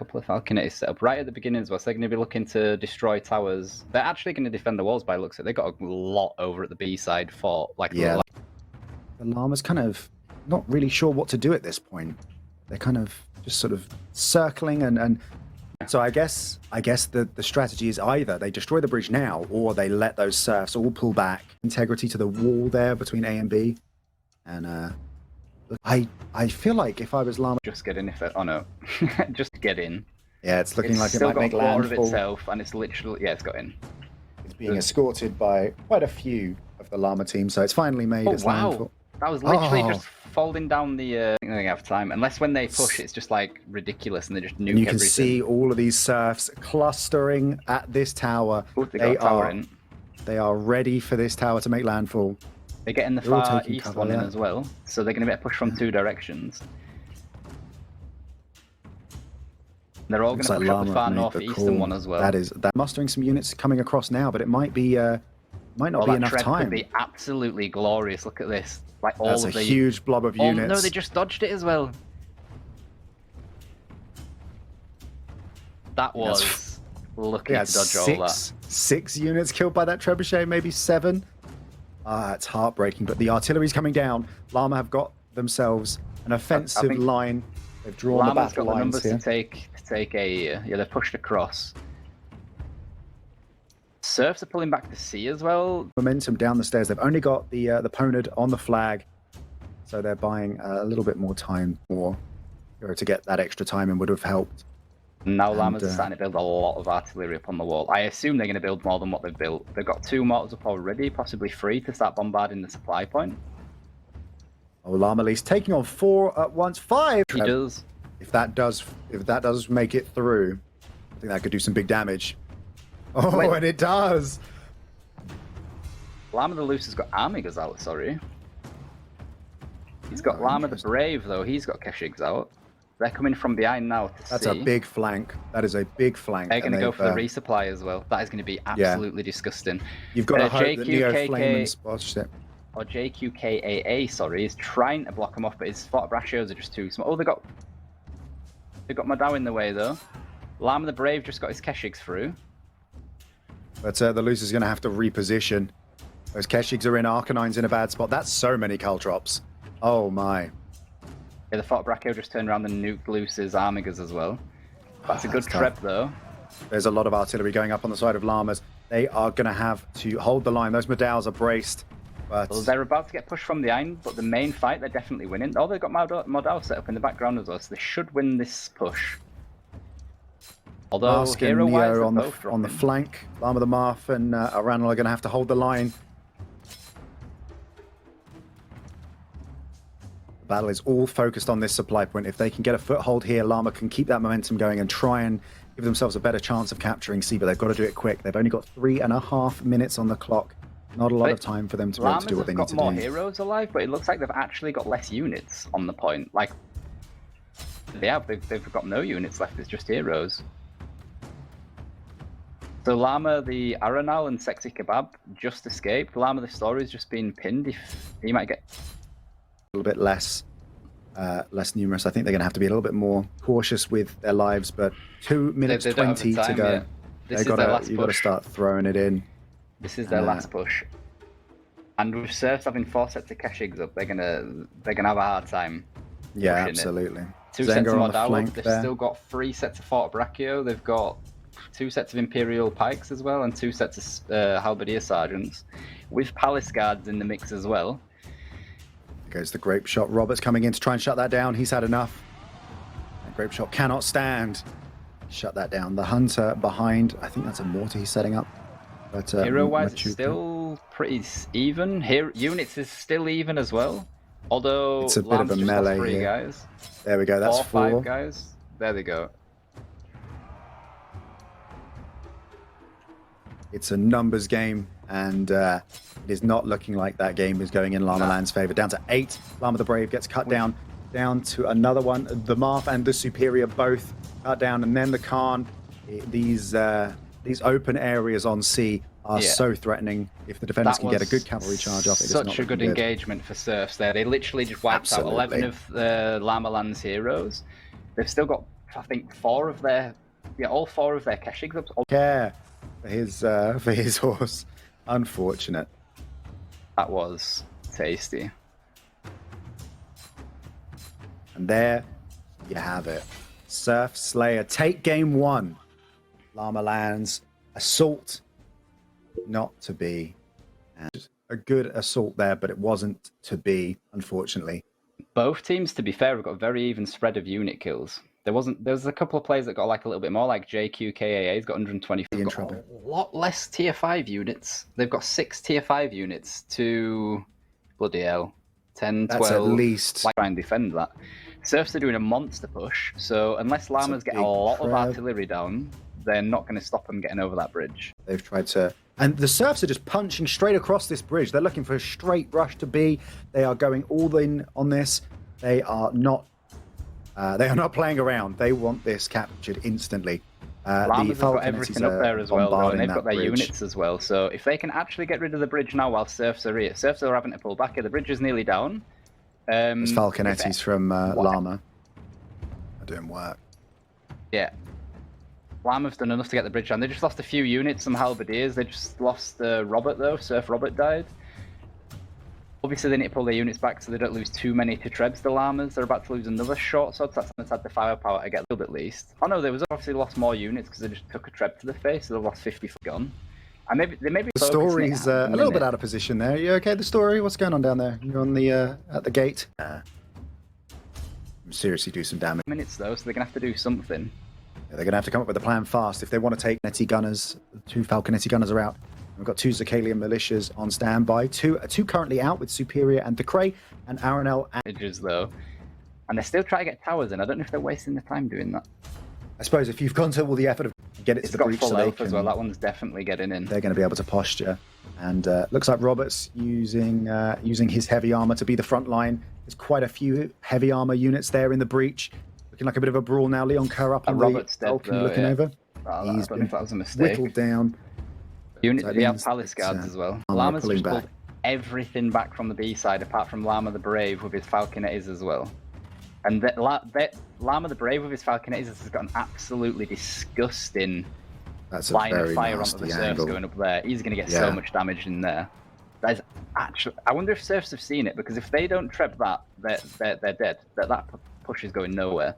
couple of Falconettis set up right at the beginning as well, so they're going to be looking to destroy towers. They're actually going to defend the walls by the looks of it. They've got a lot over at the B side for, like... Yeah. The Llama's kind of not really sure what to do at this point. They're kind of just sort of circling and so I guess the strategy is either they destroy the bridge now or they let those serfs all pull back. Integrity to the wall there between A and B. And I feel like if I was Llama... Just get in if it... Oh no. Just get in. Yeah, it's looking like it might make landfall. It's still got a quarter of itself and it's literally... Yeah, it's got in. It's being escorted by quite a few of the Llama team, so it's finally made its landfall. That was literally just folding down the... I think they have time. Unless when they push, it's just like ridiculous and they just nuke everything. You can see all of these serfs clustering at this tower. Ooh, they are ready for this tower to make landfall. They're getting the far east one in as well, so they're going to get pushed from two directions. They're all going to push up the far northeastern one as well. That mustering some units coming across now, but it might be might not be enough time. Could be absolutely glorious. Look at this. Like all That's of the... a huge blob of units. No, they just dodged it as well. That was lucky to dodge all that. 6 units killed by that trebuchet, maybe 7. It's heartbreaking, but the artillery's coming down. Llama have got themselves an offensive line. They've drawn the battle lines here. To take a... Yeah, they've pushed across. Serfs are pulling back to sea as well. Momentum down the stairs. They've only got the Ponad on the flag, so they're buying a little bit more time to get that extra time and would have helped. Now Llamas are starting to build a lot of artillery up on the wall. I assume they're going to build more than what they've built. They've got 2 mortars up already, possibly 3 to start bombarding the supply point. Oh, Llama-Least taking on 4 at once. 5. He does. If that does make it through, I think that could do some big damage. Oh, wait. And it does. Llama the Loose has got Armigers out, sorry. He's got Llama the Brave, though. He's got Keshigs out. They're coming from behind now to That's a big flank. That is a big flank. They're going to go for the resupply as well. That is going to be absolutely disgusting. You've got to hope that Neo Flame spots it. Or JQKAA, sorry, is trying to block him off, but his spot brachios are just too small. Oh, they've got Madao in the way, though. Llama the Brave just got his Keshigs through. But the Loose is going to have to reposition. Those Keshigs are in, Arcanine's in a bad spot. That's so many Caltrops. Oh my. Yeah, the Fort Brachio just turned around and nuked Loose's Armigers as well. That's a good trap, though. There's a lot of artillery going up on the side of Llamas. They are going to have to hold the line. Those Madaos are braced. But... Well, they're about to get pushed from behind, but the main fight, they're definitely winning. Oh, they've got Madao set up in the background as well, so they should win this push. Although hero-wise, on the flank, Llama the Marth and Aranal are going to have to hold the line. The battle is all focused on this supply point. If they can get a foothold here, Llama can keep that momentum going and try and give themselves a better chance of capturing C, but they've got to do it quick. They've only got 3.5 minutes on the clock. Not a lot of time for them to be able to do what they need to do. Llamas have got more heroes alive, but it looks like they've actually got less units on the point. Like, they've got no units left, it's just heroes. So Llama, the Aranal and Sexy Kebab just escaped. Llama, the Story's just been pinned. He might get a little bit less numerous. I think they're going to have to be a little bit more cautious with their lives, but 2 minutes 20 to go. You've got to start throwing it in. This is their last push. And with Serfs having 4 sets of Keshigs up, they're gonna have a hard time. Yeah, absolutely. 2 sets of Modao. They've still got 3 sets of Fort Brachio. They've got 2 sets of Imperial Pikes as well, and 2 sets of Halberdier Sergeants, with Palace Guards in the mix as well. There goes the Grape Shot. Robert's coming in to try and shut that down. He's had enough. The Grape Shot cannot stand. Shut that down. The Hunter behind. I think that's a mortar he's setting up. But hero-wise, it's still pretty even. Here, units is still even as well. Although it's a bit of a melee 3 here. Guys. There we go. That's 4. 5 guys. There they go. It's a numbers game, and it is not looking like that game is going in LLamaland's favor. Down to 8. Llama the Brave gets cut down to another one. The Marth and the Superior both cut down, and then the Khan. These open areas on C are so threatening. If the defenders can get a good cavalry charge off, it is not such a good engagement for Serfs there. They literally just wiped out 11 of the LLamaland's heroes. They've still got I think all four of their Keshigs up. Care for his horse. Unfortunate. That was tasty. And there you have it. Serfslayer take game 1. LLamaland's assault not to be. And a good assault there, but it wasn't to be, unfortunately. Both teams, to be fair, have got a very even spread of unit kills. There's a couple of players that got like a little bit more, like JQKAA's got 120. In got trouble. A lot less tier 5 units. They've got 6 tier 5 units to bloody hell. 10, That's 12. at least. Try and defend that. Serfs are doing a monster push, so unless Llamas get a lot of artillery down, they're not going to stop them getting over that bridge. They've tried to... And the Serfs are just punching straight across this bridge. They're looking for a straight rush to B. They are going all in on this. They are not playing around. They want this captured instantly. Llamas have got everything up there as well, though, and they've got their bridge. units as well. So if they can actually get rid of the bridge now while Serfs are here, Serfs are having to pull back here. The bridge is nearly down. There's Falconettis from Llama are doing work. Yeah. Llama's done enough to get the bridge down. They just lost a few units, some halberdiers. They just lost Robert, though. Surf Robert died. Obviously, they need to pull their units back so they don't lose too many to Trebs, the Llamas. They're about to lose another short sword, so that's had the firepower to get the build at least. Oh no, they was obviously lost more units because they just took a Treb to the face, so they've lost 50 for gun. And they may be the story's a little bit out of position there. You okay, the story? What's going on down there? You're on the at the gate. Seriously do some damage. Minutes though, so they're gonna have to do something. Yeah, they're gonna have to come up with a plan fast if they want to take Falconetti gunners. 2 Falconetti gunners are out. We've got 2 Zicalian militias on standby. Two currently out with Superior and Decree, and Aranel. Though, and they're still trying to get towers in. I don't know if they're wasting the time doing that. I suppose if you've gone to all the effort of get it to the breach, full so health as well. That one's definitely getting in. They're going to be able to posture, and looks like Robert's using his heavy armor to be the front line. There's quite a few heavy armor units there in the breach. Looking like a bit of a brawl now. Leon Kerr up on Robert's the balcony looking over. Oh, He's been that was a mistake. Whittled down. Units, they have palace guards as well. Llama's just back. pulled everything back from the B side, apart from Llama the Brave with his Falconettis as well. And Llama the Brave with his Falconettis has got an absolutely disgusting line of fire onto the Serfs going up there. He's going to get so much damage in there. That is actually. I wonder if Serfs have seen it, because if they don't treb that, they're dead. That push is going nowhere.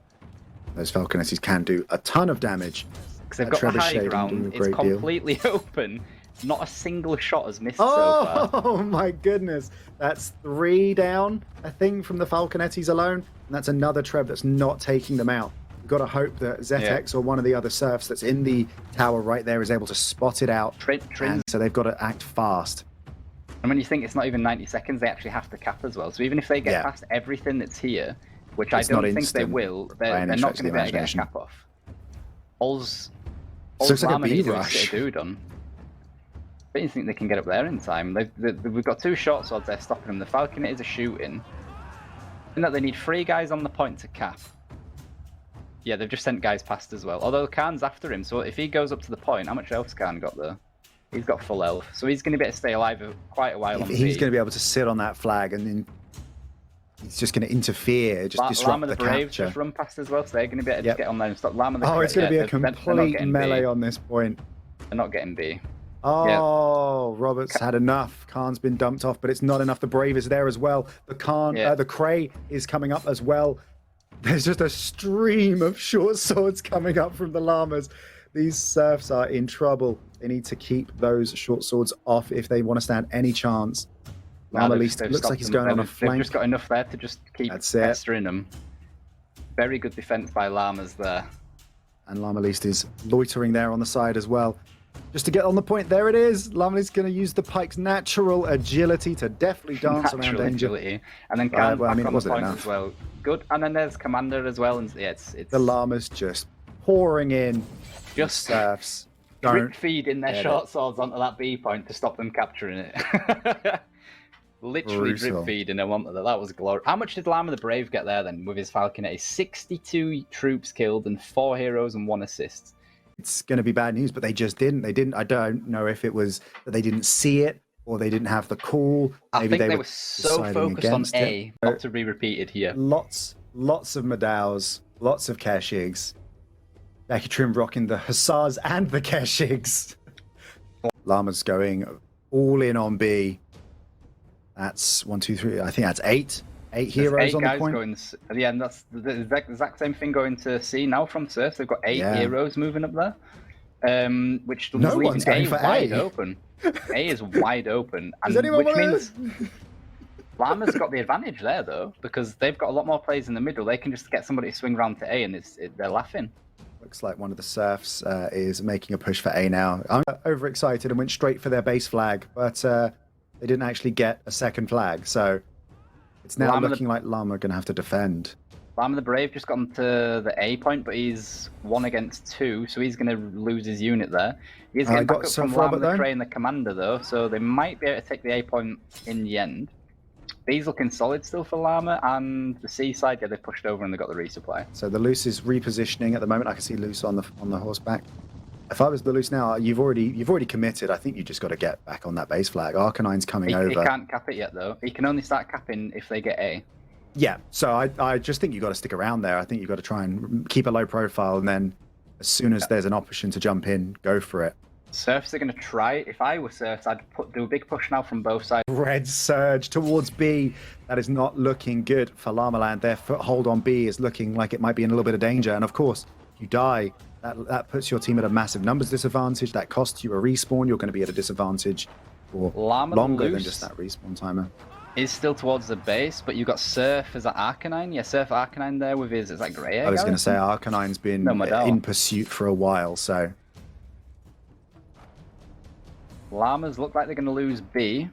Those Falconettis can do a ton of damage. Because they've got the high ground, it's completely open. Not a single shot has missed so far. Oh my goodness. That's 3 down, I think, from the Falconettis alone. And that's another Treb that's not taking them out. We've got to hope that Zetex or one of the other Serfs that's in the tower right there is able to spot it out. And so they've got to act fast. And when you think it's not even 90 seconds, they actually have to cap as well. So even if they get past everything that's here, which I don't think they will, they're not going to be able to get a cap off. All's Llama needs to get a dude on. I don't think they can get up there in time. We've got 2 short swords there stopping them. The Falconettis are shooting. And that they need 3 guys on the point to cap. Yeah, they've just sent guys past as well. Although Khan's after him, so if he goes up to the point, how much else Khan got there? He's got full health, so he's going to be able to stay alive for quite a while. He's going to be able to sit on that flag, and then he's just going to interfere, just disrupt Llama the Brave capture. Just run past as well, so they're going to be able to get on there and stop Llama the it's going to be a complete melee on this point. They're not getting B. Oh, Robert's had enough. Khan's been dumped off, but it's not enough. The Brave is there as well. The Cray is coming up as well. There's just a stream of short swords coming up from the Llamas. These Serfs are in trouble. They need to keep those short swords off if they want to stand any chance. Llama Least looks like he's going on a flank. They've just got enough there to just keep pestering them. Very good defense by Llamas there. And Llama Least is loitering there on the side as well. Just to get on the point, there it is. Llama Least going to use the pike's natural agility to deftly dance around danger. Agility. And then Khan's back on the point as well. Good. And then there's Commander as well. And it's the Llamas just pouring in. Just Serfs. Drip feeding their short swords onto that B point to stop them capturing it. Literally drip feeding them onto that. That was glorious. How much did Llama the Brave get there then with his Falconetti? 62 troops killed and 4 heroes and 1 assist. It's going to be bad news, but they just didn't. They didn't. I don't know if it was that they didn't see it or they didn't have the call. I think they were so focused on A, not to be repeated here. Lots of Madaus, lots of Keshigs. Jackie Trim rocking the Hussars and the Keshigs. Llama's going all in on B. That's 1, 2, 3. I think that's 8. 8 heroes on the point. Going, yeah, and that's the exact same thing going to C now from Surf. They've got 8 heroes moving up there, which no one's going for wide open. A is wide open, and which means Llama's got the advantage there though, because they've got a lot more players in the middle. They can just get somebody to swing round to A, and they're laughing. Looks like one of the Serfs is making a push for A now. I'm overexcited and went straight for their base flag, but they didn't actually get a second flag, so it's now looking like Llama are going to have to defend. Llama the Brave just got to the A point, but he's 1 against 2, so he's going to lose his unit there. He's getting back up from Llama the Cray and the Commander, though, so they might be able to take the A point in the end. B's looking solid still for Llama, and the C side, yeah, they pushed over and they got the resupply. So the Loose is repositioning at the moment. I can see Loose on the horseback. If I was the Loose now, you've already committed. I think you just got to get back on that base flag. Arcanine's coming over. He can't cap it yet, though. He can only start capping if they get A. Yeah, so I just think you've got to stick around there. I think you've got to try and keep a low profile, and then as soon as there's an option to jump in, go for it. Surfs are going to try. If I were Surfs, I'd do a big push now from both sides. Red surge towards B. That is not looking good for LLamaland. Their foothold on B is looking like it might be in a little bit of danger. And of course, if you die, that puts your team at a massive numbers disadvantage. That costs you a respawn. You're going to be at a disadvantage for longer than just that respawn timer. Is still towards the base, but you've got Surf as an Arcanine. Yeah, Surf Arcanine there with his, is that grey hair? I was going to say Arcanine's been in pursuit for a while, so. Llamas look like they're going to lose B,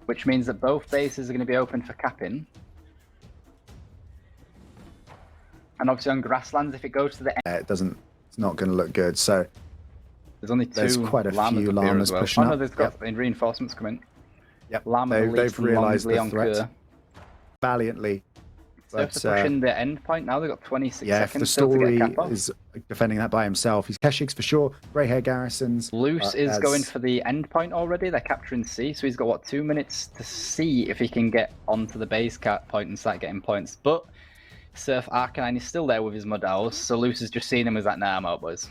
which means that both bases are going to be open for capping. And obviously on grasslands, if it goes to the end, it's not going to look good. So there's only quite a few Llamas pushing up. They've got reinforcements coming. Yep, they've realised the threat valiantly. But they're pushing the end point now. They've got 26 seconds. If the story is defending that by himself. He's Keshigs for sure. Grey hair garrisons. Loose is going for the end point already. They're capturing C, so he's got what, 2 minutes to see if he can get onto the base point and start getting points. But Surf Arcanine is still there with his Mud Owls, so Loose has just seen him as that. Nah, I'm out, boys.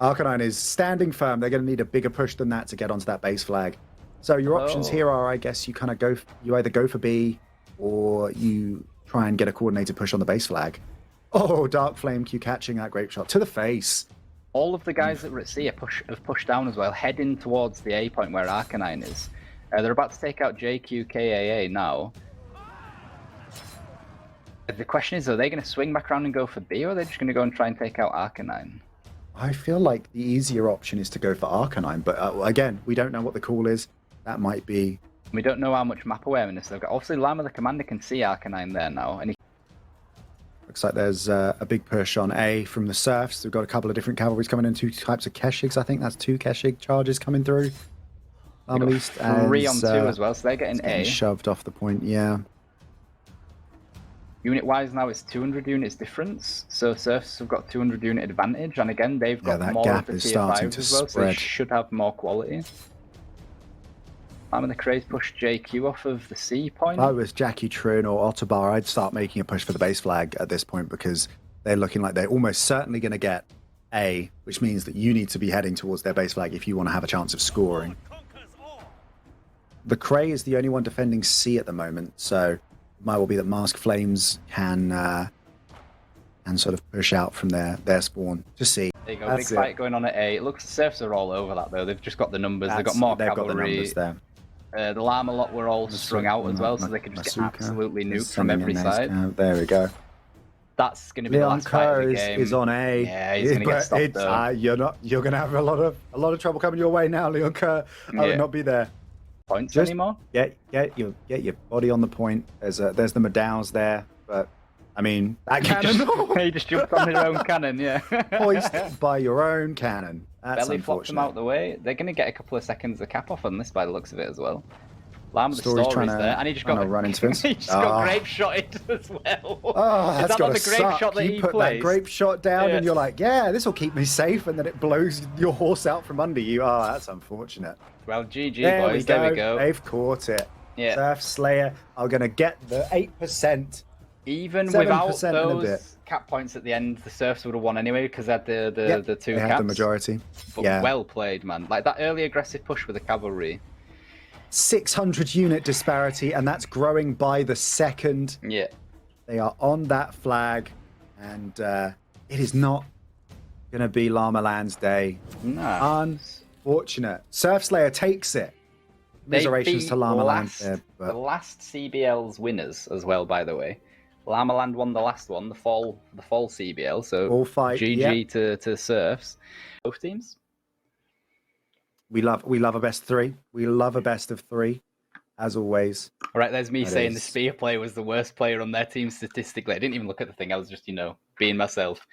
Arcanine is standing firm. They're going to need a bigger push than that to get onto that base flag. So your options here are, I guess, you kind of you either go for B, or you try and get a coordinated push on the base flag. Oh, Dark Flame Q catching that grape shot to the face. All of the guys that were at C have pushed down as well, heading towards the A point where Arcanine is. They're about to take out JQKAA now. The question is, are they going to swing back around and go for B, or are they just going to go and try and take out Arcanine? I feel like the easier option is to go for Arcanine, but again, we don't know what the call is. That might be... We don't know how much map awareness they've got. Obviously, Llama the Commander can see Arcanine there now. And looks like there's a big push on A from the Serfs. We've got a couple of different cavalries coming in, 2 types of Keshigs. I think that's 2 Keshig charges coming through. Llama East 3 on 2 as well, so they're getting A. Shoved off the point, yeah. Unit-wise now it's 200 units difference, so Surfs have got 200 unit advantage, and again they've got more of the tier 5s as well, so they should have more quality. The Craze push JQ off of the C point. If I was Jackie Trin or Ottobar, I'd start making a push for the base flag at this point, because they're looking like they're almost certainly going to get A, which means that you need to be heading towards their base flag if you want to have a chance of scoring. The Cray is the only one defending C at the moment, so it might well be that Mask Flames can sort of push out from their spawn to C. There you go, big fight going on at A. It looks the Surfs are all over that though. They've just got the numbers. They've got more cavalry. Got the numbers there. The Llama lot were all strung out as well, so they could just get absolutely nuked from every side. There we go. That's going to be the last fight of the game. Is on A. Yeah, he's going to get stopped though. You're going to have a lot of trouble coming your way now, Leon Kerr. I would not be there. Points anymore? Get your body on the point. There's the Medows there, but I mean that cannon. He just jumped on his own cannon, yeah. Hoisted by your own cannon. That's Belly flopped him out the way. They're going to get a couple of seconds of cap off on this by the looks of it as well. Llama the Story's there, and he just got run into he just got grape shotted as well. Oh, that's Is that got the grape shot that you put that grape shot down, and you're like, yeah, this will keep me safe, and then it blows your horse out from under you. Oh, that's unfortunate. Well, GG, boys. There we go. They've caught it. Yeah. Serfslayer are going to get the 8% Even without those cap points at the end, the Serfs would have won anyway because they had the two caps. They had the majority. But well played, man. Like that early aggressive push with the cavalry. 600 unit disparity, and that's growing by the second. Yeah. They are on that flag, and it is not going to be LLamaland's day. No. Unfortunate. Serfslayer takes it. Commiserations to LLamaland there. But... The last CBL's winners as well, by the way. LLamaland won the last one, the fall CBL. So Fall Fight, GG to Serfs. Both teams. We love a best three. We love a best of three, as always. All right, there's me saying the Spear player was the worst player on their team statistically. I didn't even look at the thing. I was just, being myself.